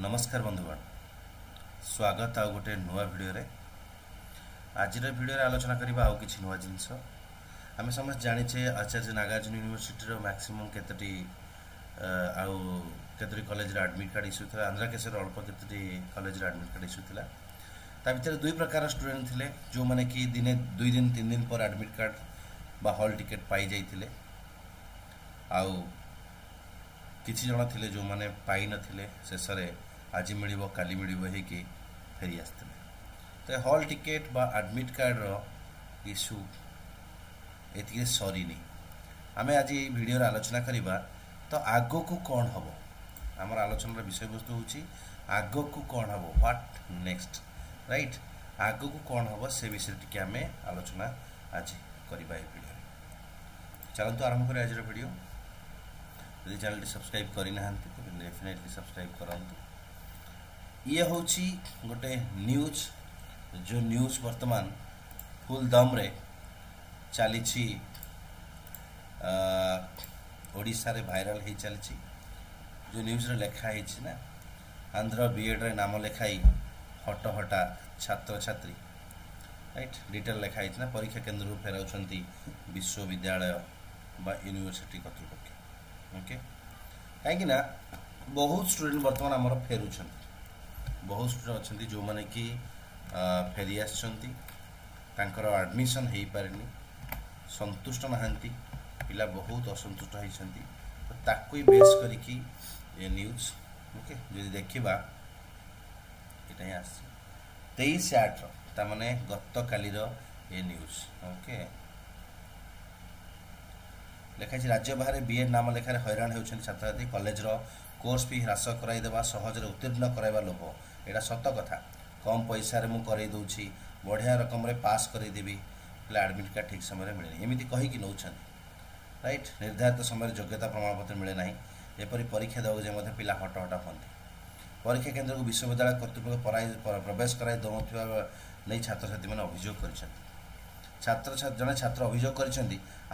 नमस्कार बंधुगण स्वागत आ गोटे नुआ भिडियो रे आज भिडियो आलोचना करबा आउ किछि नुआ जिंस आमे समस्त जानिछे आचार्य नागार्जुन यूनिवर्सिटी रो मैक्सिमम केतटी आउ केतटी कॉलेज रे एडमिट कार्ड इश्यू था आंध्रा केसर अल्प केतटी कॉलेज रे एडमिट कार्ड इश्यू थिला ता भितर दुई प्रकार स्टूडेंट थिले जो माने कि दिने 2 दिन 3 दिन पर एडमिट कार्ड बा हॉल टिकट पाई जाइथिले आउ किछि जण थिले जो माने पाई नथिले शेषरे आज मिलिबो काली मिलिबो हे कि फेरी आस्थिले तो हॉल टिकट बा एडमिट कार्ड रो इश्यू एतिके सरी नहीं आमे आज ये वीडियो रे आलोचना करिबा तो आगो को कोन हबो हमर आलोचना रे विषय वस्तु होची आगो को कोन हबो व्हाट नेक्स्ट राइट आगो को कोन हबो से विषय टिके आमे आलोचना आज करिबा ए वीडियो चलंतु आरंभ करी आज रो वीडियो यदि चैनल सब्सक्राइब करी नाहंती तो डेफिनेटली सब्सक्राइब करंतु ये होची गोटे न्यूज जो न्यूज वर्तमान फुल दम रे चली ओडिशा रे वायरल हे चली जो न्यूज रे लेखा है ना आंध्र बीएड रे नाम लेखाई हट हटा छात्र छात्री राइट डिटेल लेखा है ना परीक्षा केंद्र फेराउछंती विश्वविद्यालय बा यूनिवर्सिटी कर्तृपक्ष ओके कहीं ना बहुत स्टूडेंट वर्तमान आमर फेरुछंती बहुत स्टूडेंट अच्छा जो मैंने कि फेरी आसछंती एडमिशन हो पारे संतुष्ट नहांती पिला बहुत असंतुष्ट होती तो ताकू बेस करिकी ये न्यूज ओके जो देखा ये 23/8 माने गत काली ये न्यूज ओके लेखाई राज्य बाहर बीएड नाम लेखार हैरान होती छात्र छात्री कॉलेज कोर्स फी ह्रास कराइदेवा सहजरे उत्तीर्ण कराइबा लोभ एटा सत कथा कम पैसा मु करई दउछि बढ़िया रकम रे पास करई देबी ले एडमिट कार्ड ठीक समय मिले एमिति कहि कि नउछन राइट निर्धारित समय योग्यता प्रमाणपत्र मिले नाही एपरि परीक्षा दउ जे मध्ये पिला हट हटा फंती परीक्षा केंद्र को विश्वविद्यालय कर्तृपक्ष प्रवेश कराई दउथिबा नै छात्र छात्री माने अभियोग करिसथि जड़े छात्र अभियोग कर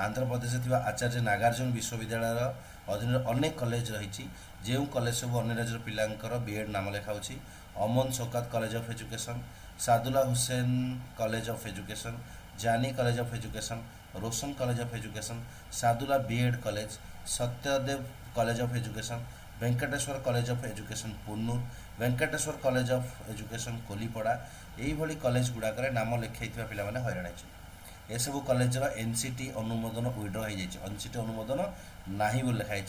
आंध्र प्रदेश थी आचार्य नागार्जुन विश्वविद्यालय अधीन अनेक कॉलेज रही जो कॉलेज सब अन्य राज्य पिलांकर बीएड नाम लेखा Aman Shaukat college of education Sadulla Hussain college of education Jani college of education Roshan college of education Sadulla B Ed college Satyadev college of education Venkateshwar college of education Punnur Venkateshwar college of education Kolipada यही कॉलेज गुड़ाक नाम लिखाई पिला हैरान होती ये सब कॉलेज एनसीटी अनुमोदन विड्र हो जाए एनसीटी अनुमोदन ना बोली लिखाई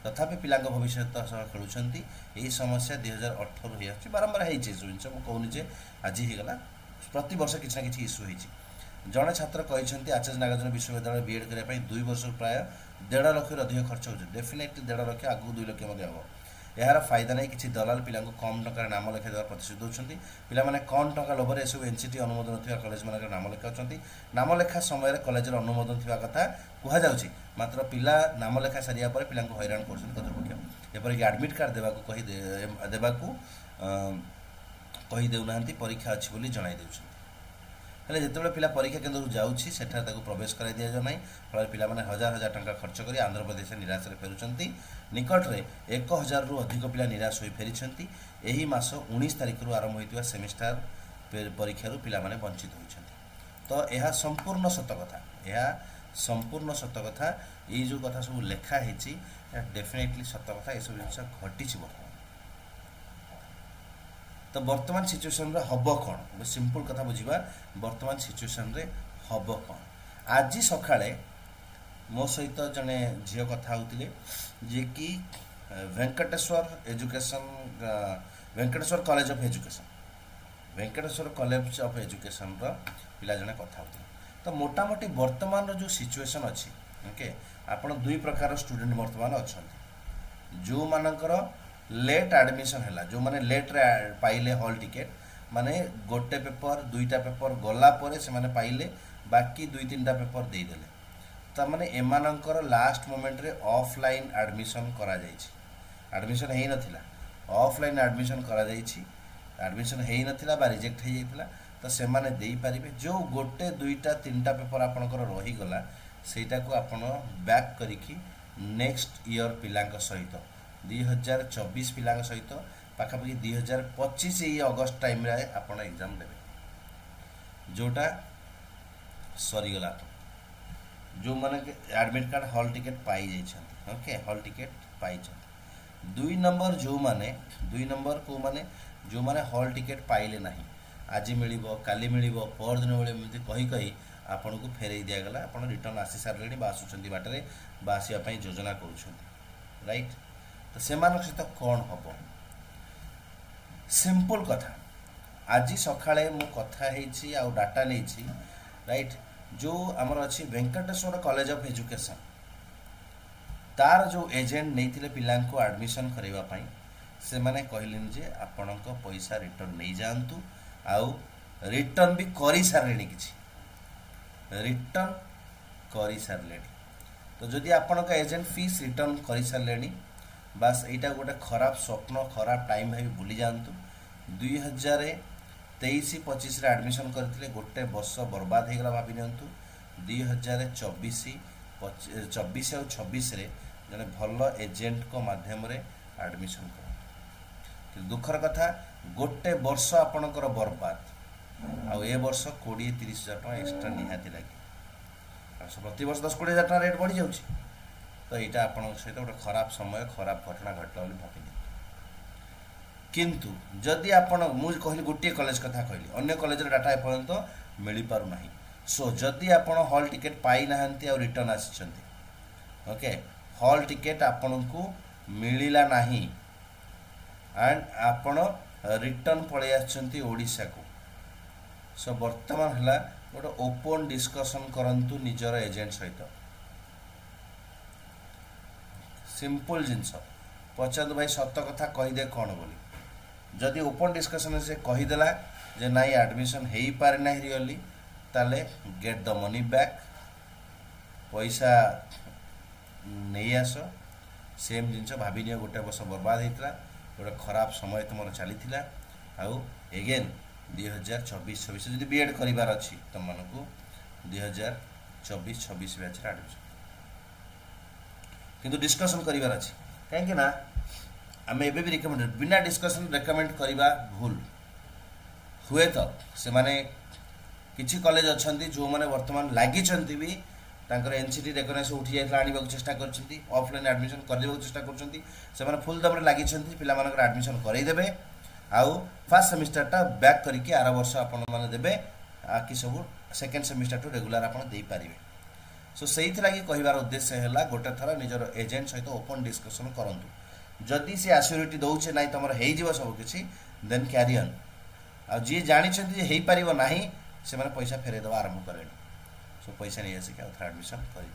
तथापि पिला भविष्य खेलुंट यही समस्या 2018 हो बारंबार हो जिन कहूनी जे आज होगला प्रत वर्ष किसी ना कि इश्यू हो जड़े छात्र कहते आचार्य नागार्जुन विश्वविद्यालय बीएड करने 2 वर्ष प्राय 1.5 लाख अधिक खर्च हो डेफिनेटली 1.5 लाख आगू 2 लाख हम यार फायदा नहीं किसी दलाल पिला कम टकर नाम लेखाई देवार प्रतिश्रुति दौरान पिलाने कम टका लोभर यह एनसीटी अनुमोदन थी कॉलेज मान नाम लेखाऊँ नाम लेखा समय कॉलेज अनुमोदन थी कथा कहुच्छी मात्र पिला नाम लेखा सारिया पिला हैरान कर्तृपक्ष एपरिक एडमिट कार्ड देवाक देना परीक्षा अच्छी बोली जन देते हेले जिते पिला परीक्षा केन्द्र को जाऊँगी सेठार प्रवेश कराई दि जाए ना फल पिला हजार हजार टंका खर्च कर आंध्र प्रदेश निराश फेरुंट निकट में 1000 रु अधिक पिला निराश हो फेरी यही मास 19 तारिख रु आरंभ होता सेमिस्टार परीक्षा पिला माने वंचित होती तो यह संपूर्ण सत कथा यह संपूर्ण सत कथा ये जो कथा सब लेखाही डेफिनेटली सत कथा ये सब जिन घटी बर्तमान तो वर्तमान सिचुएशन रे हब कौन सिंपल कथा बुझा वर्तमान सिचुएशन रे हब कौन आज सकाळे मो सहित जने झील कथा होते जे कि Venkateshwar education Venkateshwar college of education पिला जने कथा होते तो मोटामोटी वर्तमान जो सिचुएशन अच्छी ओके आपण 2 प्रकार स्टूडेंट वर्तमान अच्छा जो मानकर लेट एडमिशन है जो माने लेट रे पाइले हॉल टिकेट माने गोटे पेपर 2टा पेपर गला परे से माने पाइले बाकी 2-3टा पेपर दे देले त माने एमानकर लास्ट मोमेंट रे ऑफलाइन एडमिशन करा जायछि एडमिशन हेई नथिला ऑफलाइन एडमिशन करा जायछि एडमिशन हेई नथिला बा रिजेक्ट हे जायतिला तो से माने देई परिबे जो गोटे 2टा 3टा पेपर आपनकर रही गला सेटा को आपण बैक करिकि नेक्स्ट ईयर पिलांक सहित 2024 पिला सहित पाखापाखि 2025 ये अगस्त टाइम रे आपण एग्जाम देवे जोटा सरीगला जो माने एडमिट कार्ड हॉल टिकट पाई जाइछन ओके हॉल टिकट पाई छन 2 नंबर को माने जो माने हॉल टिकट पाइले नाही आज मिलिबो काली मिलिबो पर दिन बेले एमती कही आपन को फेरई दिया गला आपन रिटर्न आसी सारे बा आसुचंती बाटरे बा आसिया पई योजना करूछंती राइट तो सेमान सहित कौन हम सिंपल कथा आज सकाळे मु कथा हेछि आ डाटा लेछि राइट जो आमर अछि वेंकटेश्वर कॉलेज ऑफ एजुकेशन तार जो एजेंट नैथिले पिलां को एडमिशन करबा पई से माने कहलिन जे आपनक पैसा रिटर्न नै जानतु आउ रिटर्न भी करी सारलेनी किछि रिटर्न करी सारलेनी तो जदि आपनक एजेंट फीस रिटर्न करी सारलेनी बस एटा गोटे खराब स्वप्न खराब टाइम भाई भूली जातु 2023-25 रे एडमिशन करथिले गोटे वर्ष बर्बाद हो गला भाभी नियंतु 2024 और 26 रे जने भल एजेंट को माध्यम रे एडमिशन कर दुखर कथा गोटे वर्ष आपणकर बर्बाद आ ए वर्ष 20-30 हजार टका एक्स्ट्रा निहाती लगे प्रति वर्ष 10-20 हजार टका रेट बढ़ी जाउछि तो यहाँ आपण सहित गोटे खराब समय खराब घटना घटला बोली भावी किंतु जदि आपण मु कहली गोटे कॉलेज कथा कहली अन्य कॉलेज डाटा एपर्यंत मिल पारु नाही सो जदि आपण हॉल टिकट पाई नाहंती और रिटर्न आसिछंती ओके हॉल टिकट आपण को मिलिला नाही एंड आपण रिटर्न पळै आछंती ओडिसा को सो वर्तमान हला गोटे ओपन डिस्कशन करंतु निजर एजेंट सहित सिंपल जिनस पचार भाई सत कथा कहीदे कौन बोली जदि ओपन डिस्कशन से कहीदेला जे नाई एडमिशन हो पारे ना रियली ताले गेट द मनी बैक पैसा नहीं आस सेम जिनस भाभी नियो गोटे वर्ष बर्बाद होता गोटे खराब समय तुम चली आउ एगेन 2024-26 जदि बीएड करिवार अछि तुम मानकु 2024-26 बैच रे एडमिशन किंतु डिस्कशन करिवार अछि काहे ना आम एबे भी रिकमेंड बिना डिस्कशन रेकमेंड करवा भूल हुए तो से माने किछि कॉलेज अछंती जो माने वर्तमान लागि छंती भी तांकर एनसीटी रेकग्नाइज उठी जायला आनिबा चेष्टा करछंती ऑफलाइन एडमिशन करदेबा चेष्टा करछंती से माने फुल दमरे लागि छंती पिला मानकर एडमिशन करई देबे आउ फर्स्ट सेमिस्टर टा बैक करके आरा वर्ष आपण माने देबे आकि सब सेकंड सेमिस्टर टू रेगुलर आपण देई पारिबे सो सेहित लागि कहिवार उद्देश्य हैला गोटे थरा निजर एजेंट सहित ओपन डिस्कशन करंतु जदि से एश्योरिटी दउछे नै तमर हेइ जीव सब किछि देन कैरी ऑन आ जी जानि छथि जे हेइ पारिबो नाही से माने पैसा फेरे दवा आरंभ करेन सो पैसा नै आसी का एडमिशन करि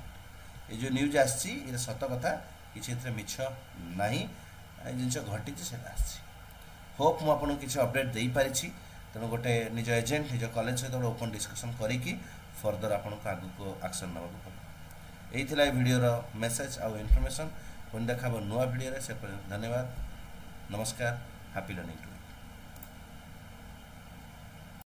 ए जो न्यूज आछि ए सत कथा किछि एथरे मिछ नाही ए जिंस घटी छै सेटा आछि होप मु आपन किछि अपडेट देई पारि छी तनो गोटे निज एजेंट निज कॉलेज सहित ओपन डिस्कशन करी कि फर्दर आपन को आगु को एक्शन नबा को एई थिला वीडियो रो मेसेज आ इन्फॉर्मेशन पुन देखाबो नुवा वीडियो रे से धन्यवाद नमस्कार हैप्पी लर्निंग।